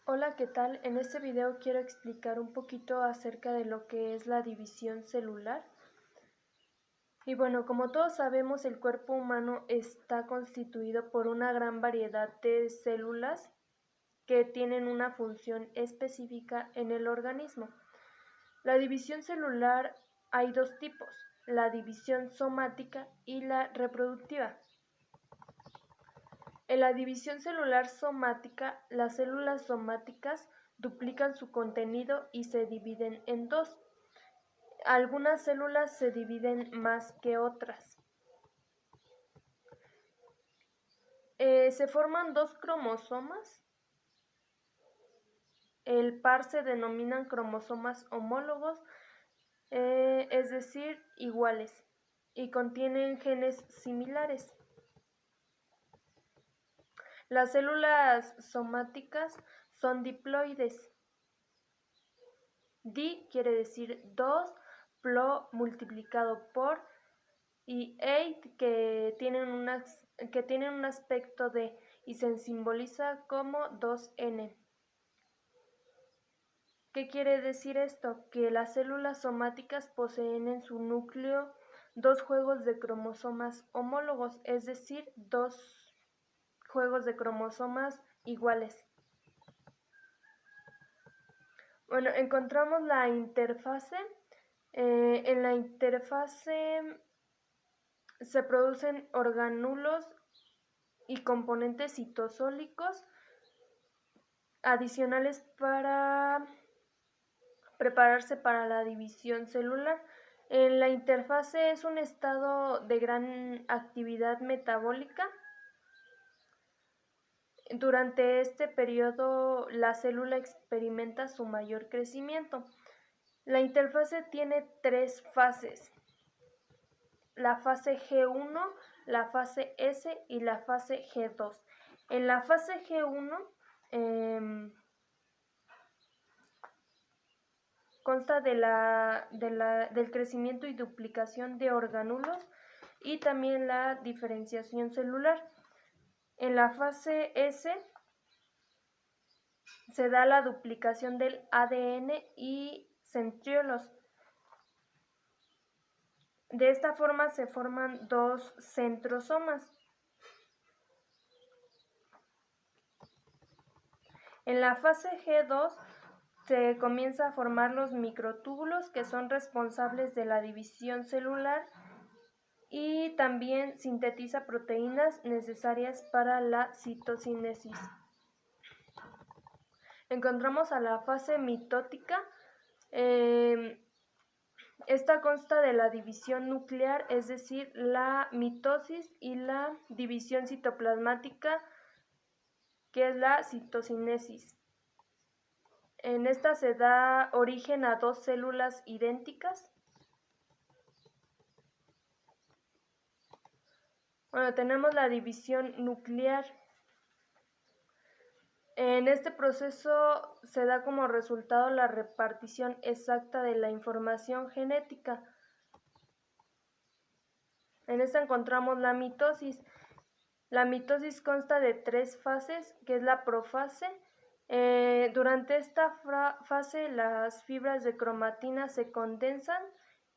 Hola, ¿qué tal? En este video quiero explicar un poquito acerca de lo que es la división celular. Y bueno, como todos sabemos, el cuerpo humano está constituido por una gran variedad de células que tienen una función específica en el organismo. La división celular hay dos tipos, la división somática y la reproductiva. En la división celular somática, las células somáticas duplican su contenido y se dividen en dos. Algunas células se dividen más que otras. Se forman dos cromosomas. El par se denominan cromosomas homólogos, es decir, iguales, y contienen genes similares. Las células somáticas son diploides. Di quiere decir dos, plo multiplicado por, y eit que tienen un aspecto de y se simboliza como 2n. ¿Qué quiere decir esto? Que las células somáticas poseen en su núcleo dos juegos de cromosomas homólogos, es decir, dos juegos de cromosomas iguales. Bueno, encontramos la interfase. En la interfase se producen organulos y componentes citosólicos adicionales para prepararse para la división celular. La interfase es un estado de gran actividad metabólica. Durante este periodo, la célula experimenta su mayor crecimiento. La interfase tiene tres fases: la fase G1, la fase S y la fase G2. En la fase G1 consta del crecimiento y duplicación de orgánulos y también la diferenciación celular. En la fase S se da la duplicación del ADN y centriolos. De esta forma se forman dos centrosomas. En la fase G2 se comienza a formar los microtúbulos, que son responsables de la división celular y también sintetiza proteínas necesarias para la citocinesis. Encontramos a la fase mitótica. Esta consta de la división nuclear, es decir, la mitosis, y la división citoplasmática, que es la citocinesis. En esta se da origen a dos células idénticas. Bueno, tenemos la división nuclear. En este proceso se da como resultado la repartición exacta de la información genética. En esta encontramos la mitosis. La mitosis consta de tres fases, que es la profase. Durante esta fase las fibras de cromatina se condensan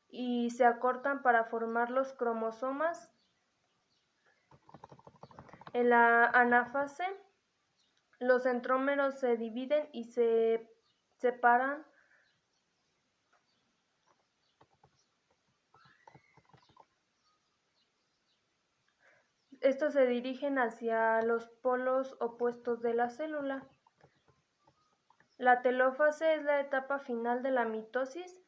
y se acortan para formar los cromosomas. En la anafase los centrómeros se dividen y se separan. Estos se dirigen hacia los polos opuestos de la célula. La telófase es la etapa final de la mitosis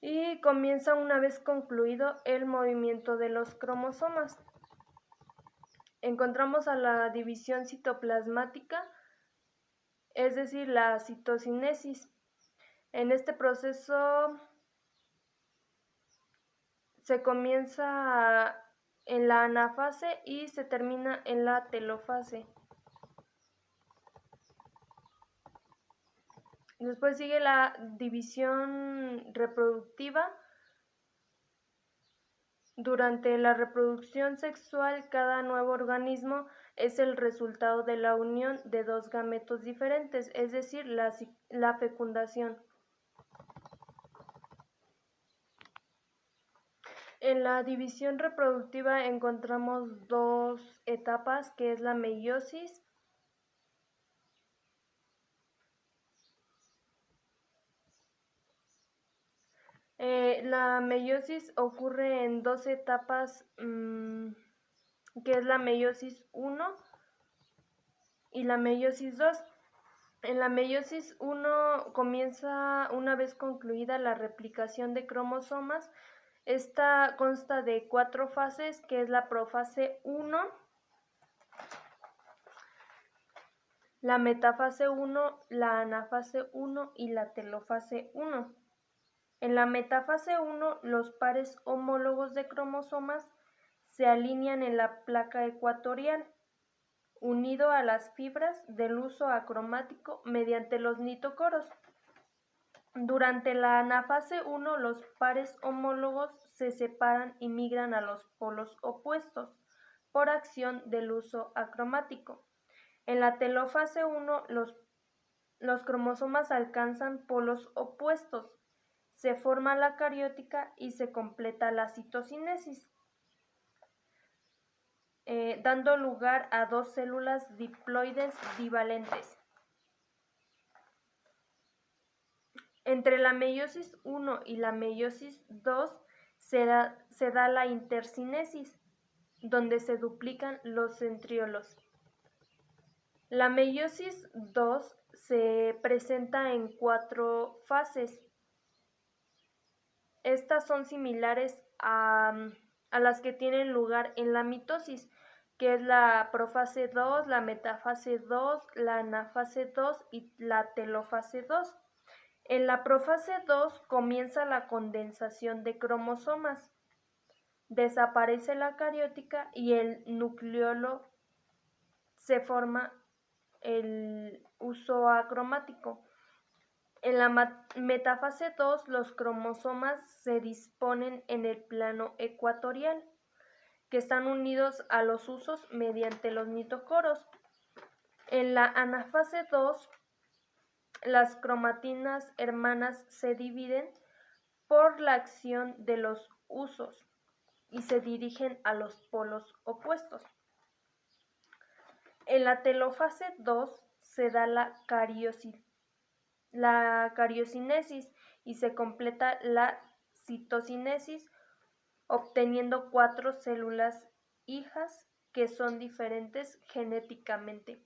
y comienza una vez concluido el movimiento de los cromosomas. Encontramos a la división citoplasmática, es decir, la citocinesis. En este proceso se comienza en la anafase y se termina en la telófase. Después sigue la división reproductiva. Durante la reproducción sexual, cada nuevo organismo es el resultado de la unión de dos gametos diferentes, es decir, la fecundación. En la división reproductiva encontramos dos etapas, que es la meiosis la meiosis ocurre en dos etapas, que es la meiosis 1 y la meiosis 2. En la meiosis 1 comienza una vez concluida la replicación de cromosomas. Esta consta de 4 fases, que es la profase 1, la metafase 1, la anafase 1 y la telofase 1. En la metafase 1, los pares homólogos de cromosomas se alinean en la placa ecuatorial, unido a las fibras del uso acromático mediante los nitocoros. Durante la anafase 1, los pares homólogos se separan y migran a los polos opuestos por acción del uso acromático. En la telofase 1, los cromosomas alcanzan polos opuestos, se forma la cariótica y se completa la citocinesis, dando lugar a dos células diploides divalentes. Entre la meiosis 1 y la meiosis 2 se da la intercinesis, donde se duplican los centriolos. La meiosis 2 se presenta en 4 fases. Estas son similares a las que tienen lugar en la mitosis, que es la profase 2, la metafase 2, la anafase 2 y la telofase 2. En la profase 2 comienza la condensación de cromosomas, desaparece la cariótica y el nucleolo se forma el uso acromático. En la metafase 2, los cromosomas se disponen en el plano ecuatorial, que están unidos a los usos mediante los nitocoros. En la anafase 2, las cromatinas hermanas se dividen por la acción de los usos y se dirigen a los polos opuestos. En la telofase 2 se da la cariocinesis y se completa la citocinesis, obteniendo 4 células hijas que son diferentes genéticamente.